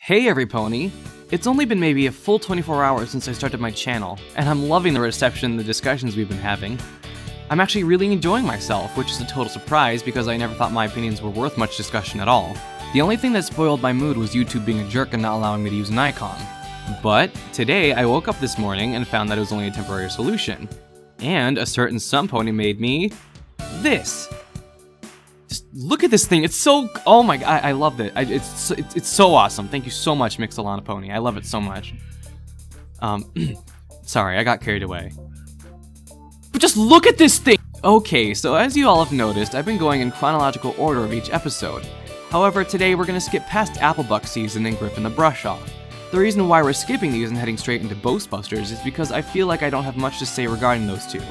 Hey everypony! It's only been maybe a full 24 hours since I started my channel, and I'm loving the reception and the discussions we've been having. I'm actually really enjoying myself, which is a total surprise because I never thought my opinions were worth much discussion at all. The only thing that spoiled my mood was YouTube being a jerk and not allowing me to use an icon. But today I woke up this morning and found that it was only a temporary solution. And a certain pony made me this. Just look at this thing, it's so, oh my god, I loved it. It's so awesome. Thank you so much, Mixalana Pony. I love it so much. Sorry, I got carried away. But just look at this thing! Okay, so as you all have noticed, I've been going in chronological order of each episode. However, today we're gonna skip past Applebuck season and Griffin the Brush-Off. The reason why we're skipping these and heading straight into Boastbusters is because I feel like I don't have much to say regarding those two.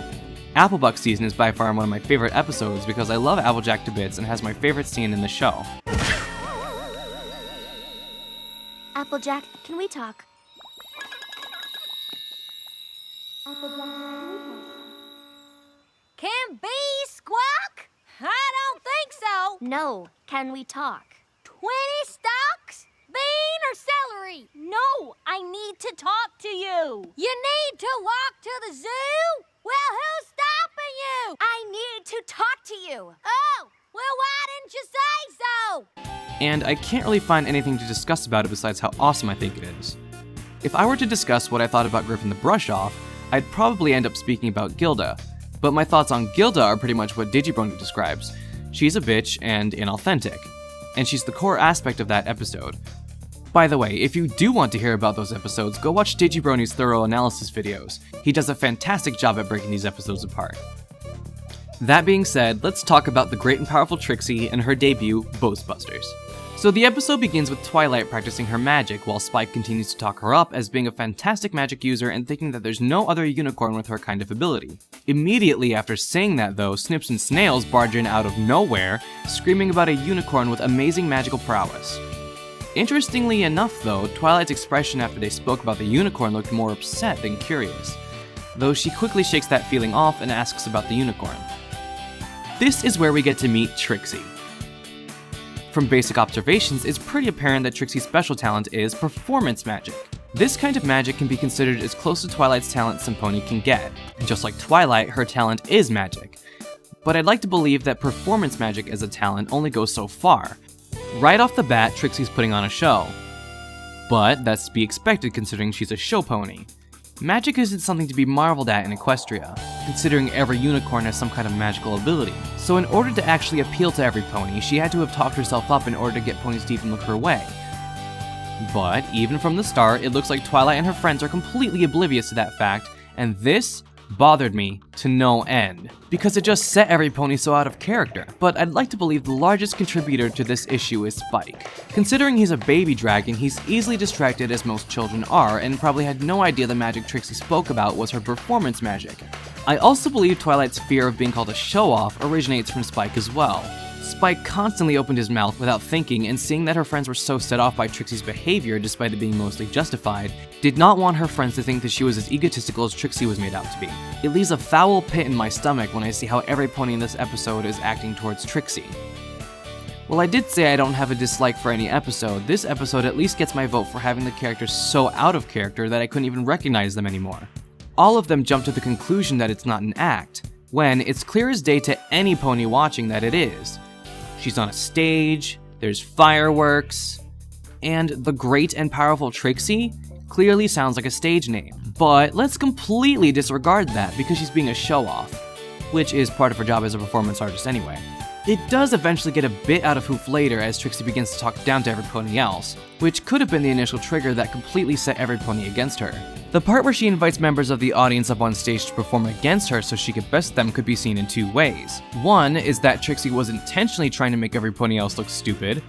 Applebuck season is by far one of my favorite episodes because I love Applejack to bits and has my favorite scene in the show. Applejack, can we talk? Applejack, can we talk? Can bees squawk? I don't think so. No, can we talk? 20 stalks? Bean or celery? No, I need to talk to you. You need to walk to the zoo? Well, who's stopping you? I need to talk to you. Oh, well, why didn't you say so? And I can't really find anything to discuss about it besides how awesome I think it is. If I were to discuss what I thought about Griffin the Brush-Off, I'd probably end up speaking about Gilda. But my thoughts on Gilda are pretty much what TheoryBrony describes. She's a bitch and inauthentic. And she's the core aspect of that episode. By the way, if you do want to hear about those episodes, go watch TheoryBrony's thorough analysis videos. He does a fantastic job at breaking these episodes apart. That being said, let's talk about the great and powerful Trixie and her debut, Boastbusters. So the episode begins with Twilight practicing her magic while Spike continues to talk her up as being a fantastic magic user and thinking that there's no other unicorn with her kind of ability. Immediately after saying that though, Snips and Snails barge in out of nowhere, screaming about a unicorn with amazing magical prowess. Interestingly enough though, Twilight's expression after they spoke about the unicorn looked more upset than curious, though she quickly shakes that feeling off and asks about the unicorn. This is where we get to meet Trixie. From basic observations, it's pretty apparent that Trixie's special talent is performance magic. This kind of magic can be considered as close to Twilight's talent some pony can get. Just like Twilight, her talent is magic. But I'd like to believe that performance magic as a talent only goes so far. Right off the bat, Trixie's putting on a show. But that's to be expected considering she's a show pony. Magic isn't something to be marveled at in Equestria, considering every unicorn has some kind of magical ability. So in order to actually appeal to every pony, she had to have talked herself up in order to get ponies to even look her way. But even from the start, it looks like Twilight and her friends are completely oblivious to that fact, and this bothered me to no end, because it just set every pony so out of character. But I'd like to believe the largest contributor to this issue is Spike. Considering he's a baby dragon, he's easily distracted as most children are, and probably had no idea the magic Trixie spoke about was her performance magic. I also believe Twilight's fear of being called a show-off originates from Spike as well. Spike constantly opened his mouth without thinking, and seeing that her friends were so set off by Trixie's behavior despite it being mostly justified, did not want her friends to think that she was as egotistical as Trixie was made out to be. It leaves a foul pit in my stomach when I see how every pony in this episode is acting towards Trixie. While I did say I don't have a dislike for any episode, this episode at least gets my vote for having the characters so out of character that I couldn't even recognize them anymore. All of them jump to the conclusion that it's not an act, when it's clear as day to any pony watching that it is. She's on a stage, there's fireworks, and the great and powerful Trixie clearly sounds like a stage name. But let's completely disregard that because she's being a show-off, which is part of her job as a performance artist anyway. It does eventually get a bit out of hoof later as Trixie begins to talk down to every pony else, which could have been the initial trigger that completely set every pony against her. The part where she invites members of the audience up on stage to perform against her so she could best them could be seen in two ways. One is that Trixie was intentionally trying to make every pony else look stupid,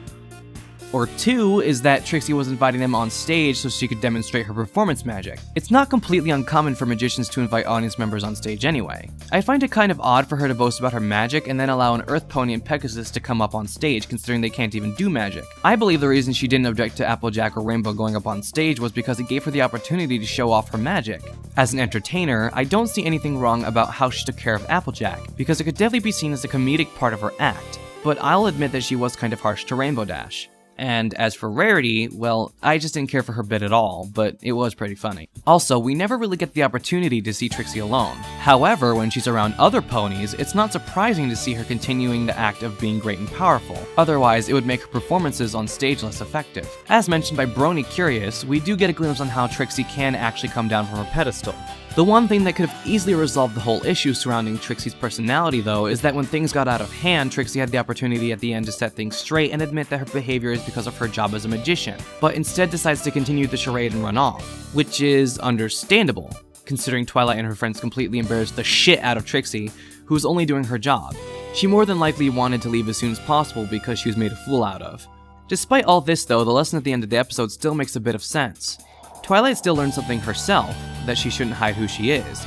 or two is that Trixie was inviting them on stage so she could demonstrate her performance magic. It's not completely uncommon for magicians to invite audience members on stage anyway. I find it kind of odd for her to boast about her magic and then allow an Earth Pony and Pegasus to come up on stage considering they can't even do magic. I believe the reason she didn't object to Applejack or Rainbow going up on stage was because it gave her the opportunity to show off her magic. As an entertainer, I don't see anything wrong about how she took care of Applejack, because it could definitely be seen as a comedic part of her act, but I'll admit that she was kind of harsh to Rainbow Dash. And as for Rarity, well, I just didn't care for her bit at all, but it was pretty funny. Also, we never really get the opportunity to see Trixie alone. However, when she's around other ponies, it's not surprising to see her continuing the act of being great and powerful. Otherwise, it would make her performances on stage less effective. As mentioned by Brony Curious, we do get a glimpse on how Trixie can actually come down from her pedestal. The one thing that could have easily resolved the whole issue surrounding Trixie's personality, though, is that when things got out of hand, Trixie had the opportunity at the end to set things straight and admit that her behavior is because of her job as a magician, but instead decides to continue the charade and run off, which is understandable, considering Twilight and her friends completely embarrassed the shit out of Trixie, who was only doing her job. She more than likely wanted to leave as soon as possible because she was made a fool out of. Despite all this, though, the lesson at the end of the episode still makes a bit of sense. Twilight still learned something herself, that she shouldn't hide who she is,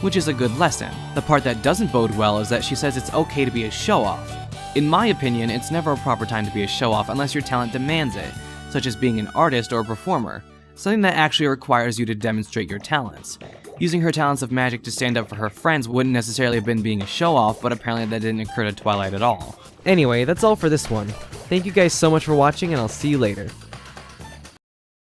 which is a good lesson. The part that doesn't bode well is that she says it's okay to be a show-off. In my opinion, it's never a proper time to be a show-off unless your talent demands it, such as being an artist or a performer, something that actually requires you to demonstrate your talents. Using her talents of magic to stand up for her friends wouldn't necessarily have been being a show-off, but apparently that didn't occur to Twilight at all. Anyway, that's all for this one. Thank you guys so much for watching, and I'll see you later.